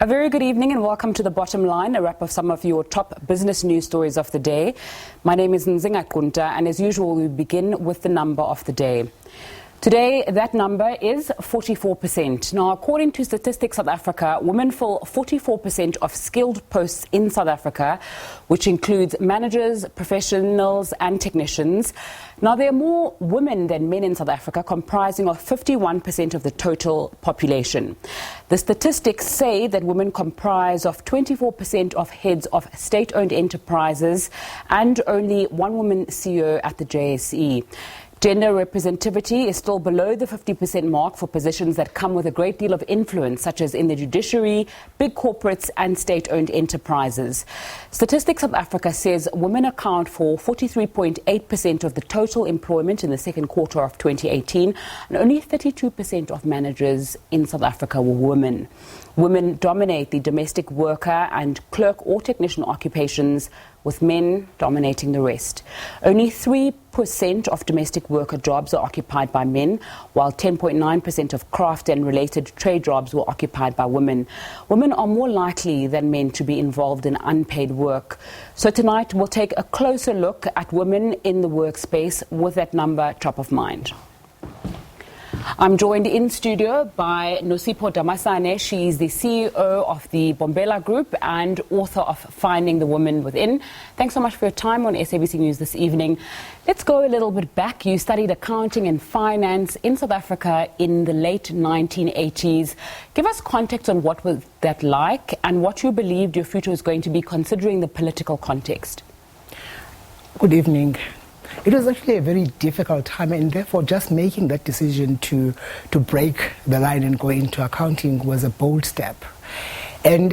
A very good evening and welcome to The Bottom Line, a wrap of some of your top business news stories of the day. My name is Nzinga Kunta, and as usual we begin with the number of the day. Today, that number is 44%. Now, according to Statistics South Africa, women fill 44% of skilled posts in South Africa, which includes managers, professionals and technicians. Now, there are more women than men in South Africa, comprising of 51% of the total population. The statistics say that women comprise of 24% of heads of state-owned enterprises and only one woman CEO at the JSE. Gender representativity is still below the 50% mark for positions that come with a great deal of influence, such as in the judiciary, big corporates and state-owned enterprises. Statistics South Africa says women account for 43.8% of the total employment in the second quarter of 2018, and only 32% of managers in South Africa were women. Women dominate the domestic worker and clerk or technician occupations, with men dominating the rest. Only 3% of domestic worker jobs are occupied by men, while 10.9% of craft and related trade jobs were occupied by women. Women are more likely than men to be involved in unpaid work. So tonight we'll take a closer look at women in the workspace with that number top of mind. I'm joined in studio by Nosipho Damasane. She is the CEO of the Bombela Group and author of Finding the Woman Within. Thanks so much for your time on SABC News this evening. Let's go a little bit back. You studied accounting and finance in South Africa in the late 1980s. Give us context on what was that like and what you believed your future was going to be, considering the political context. Good evening. It was actually a very difficult time, and therefore just making that decision to break the line and go into accounting was a bold step. And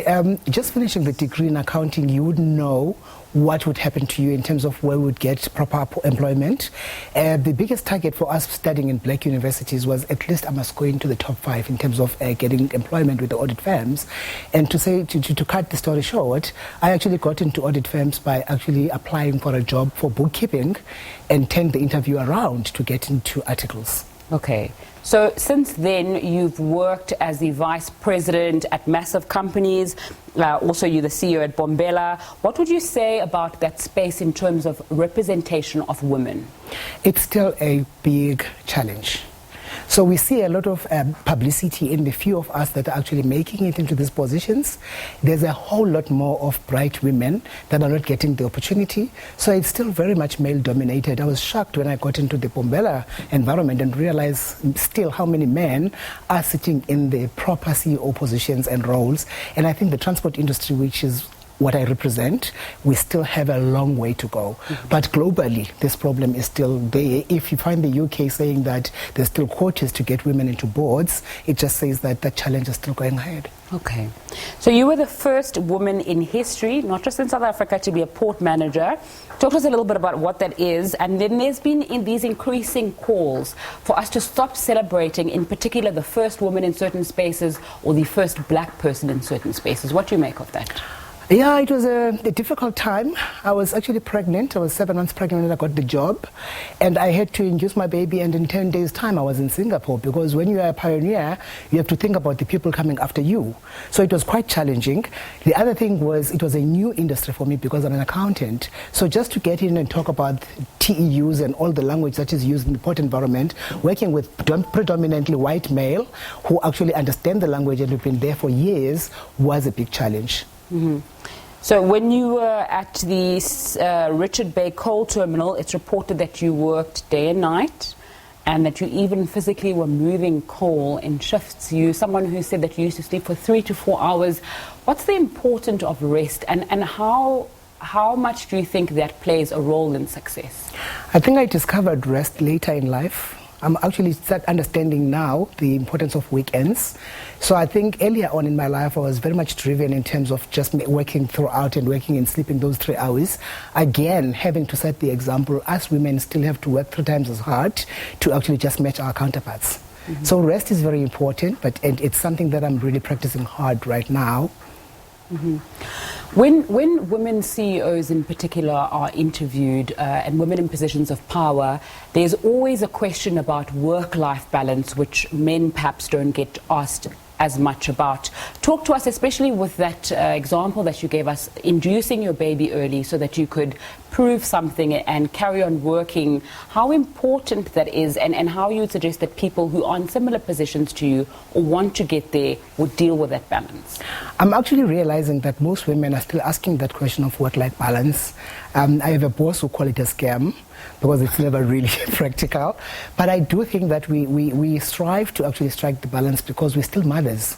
just finishing the degree in accounting, you would know what would happen to you in terms of where we would get proper employment. The biggest target for us studying in black universities was at least I must go into the top 5 in terms of getting employment with the audit firms. And to cut the story short, I actually got into audit firms by actually applying for a job for bookkeeping and turned the interview around to get into articles. Okay. So since then, you've worked as the vice president at massive companies. Also, you're the CEO at Bombela. What would you say about that space in terms of representation of women? It's still a big challenge. So we see a lot of publicity in the few of us that are actually making it into these positions. There's a whole lot more of bright women that are not getting the opportunity. So it's still very much male dominated. I was shocked when I got into the Bombela environment and realized still how many men are sitting in the proper CEO positions and roles. And I think the transport industry, which is what I represent, we still have a long way to go. But globally, this problem is still there. If you find the UK saying that there's still quotas to get women into boards, it just says that the challenge is still going ahead. Okay. So you were the first woman in history, not just in South Africa, to be a port manager. Talk to us a little bit about what that is. And then there's been these increasing calls for us to stop celebrating, in particular, the first woman in certain spaces or the first black person in certain spaces. What do you make of that? Yeah, it was a difficult time. I was actually pregnant. I was 7 months pregnant when I got the job. And I had to induce my baby, and in 10 days' time I was in Singapore, because when you are a pioneer, you have to think about the people coming after you. So it was quite challenging. The other thing was it was a new industry for me because I'm an accountant. So just to get in and talk about TEUs and all the language that is used in the port environment, working with predominantly white male who actually understand the language and have been there for years, was a big challenge. Mm-hmm. So when you were at the Richard Bay coal terminal, it's reported that you worked day and night and that you even physically were moving coal in shifts. You someone who said that you used to sleep for 3 to 4 hours. What's the importance of rest, and how much do you think that plays a role in success? I think I discovered rest later in life. I'm actually start understanding now the importance of weekends. So I think earlier on in my life, I was very much driven in terms of just working throughout and working and sleeping those 3 hours. Again, having to set the example, us women still have to work 3 times as hard to actually just match our counterparts. So rest is very important, and it's something that I'm really practicing hard right now. When women CEOs in particular are interviewed and women in positions of power, there's always a question about work-life balance, which men perhaps don't get asked as much about. Talk to us, especially with that example that you gave us, inducing your baby early so that you could prove something and carry on working, how important that is, and how you would suggest that people who are in similar positions to you or want to get there would deal with that balance. I'm actually realizing that most women are still asking that question of work-life balance. I have a boss who call it a scam because it's never really practical. But I do think that we strive to actually strike the balance because we're still mothers.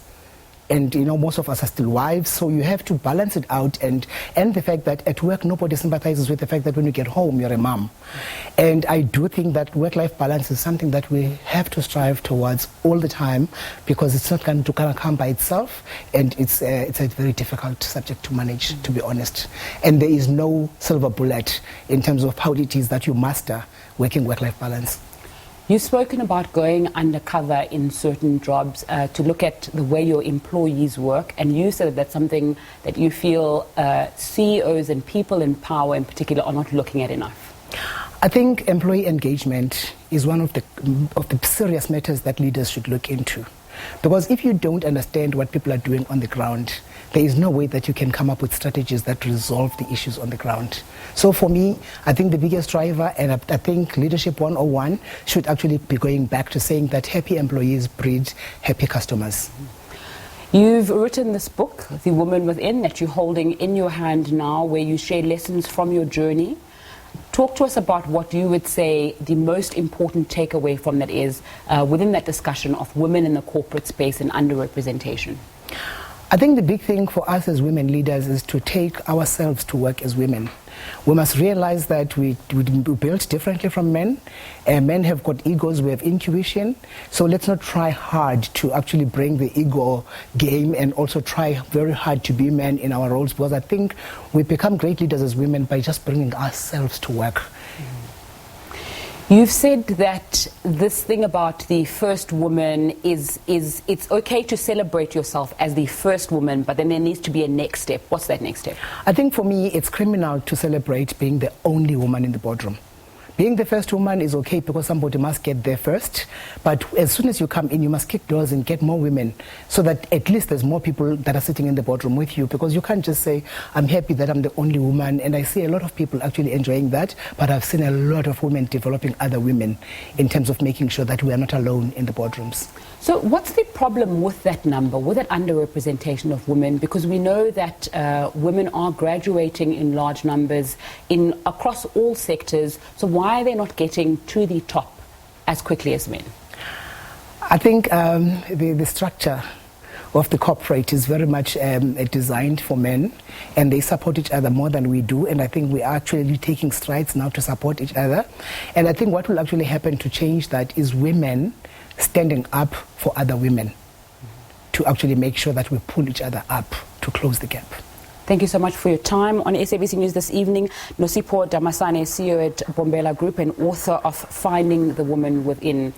And, you know, most of us are still wives, so you have to balance it out. And the fact that at work, nobody sympathizes with the fact that when you get home, you're a mom. And I do think that work-life balance is something that we have to strive towards all the time because it's not going to kind of come by itself. And it's a very difficult subject to manage, to be honest. And there is no silver bullet in terms of how it is that you master working work-life balance. You've spoken about going undercover in certain jobs to look at the way your employees work, and you said that's something that you feel CEOs and people in power in particular are not looking at enough. I think employee engagement is one of the serious matters that leaders should look into. Because if you don't understand what people are doing on the ground, there is no way that you can come up with strategies that resolve the issues on the ground. So for me, I think the biggest driver, and I think Leadership 101 should actually be going back to saying that happy employees breed happy customers. You've written this book, The Woman Within, that you're holding in your hand now, where you share lessons from your journey. Talk to us about what you would say the most important takeaway from that is within that discussion of women in the corporate space and underrepresentation. I think the big thing for us as women leaders is to take ourselves to work as women. We must realize that we built differently from men. Men have got egos, we have intuition. So let's not try hard to actually bring the ego game and also try very hard to be men in our roles, because I think we become great leaders as women by just bringing ourselves to work. You've said that this thing about the first woman is it's okay to celebrate yourself as the first woman, but then there needs to be a next step. What's that next step? I think for me, it's criminal to celebrate being the only woman in the boardroom. Being the first woman is okay because somebody must get there first, but as soon as you come in, you must kick doors and get more women so that at least there's more people that are sitting in the boardroom with you, because you can't just say, I'm happy that I'm the only woman. And I see a lot of people actually enjoying that, but I've seen a lot of women developing other women in terms of making sure that we are not alone in the boardrooms. So what's the problem with that number, with that underrepresentation of women? Because we know that women are graduating in large numbers across all sectors. So why are they not getting to the top as quickly as men? I think the structure of the corporate is very much designed for men, and they support each other more than we do. And I think we are actually taking strides now to support each other. And I think what will actually happen to change that is women standing up for other women to actually make sure that we pull each other up to close the gap. Thank you so much for your time. On SABC News this evening, Nosipho Damasane, CEO at Bombela Group and author of Finding the Woman Within.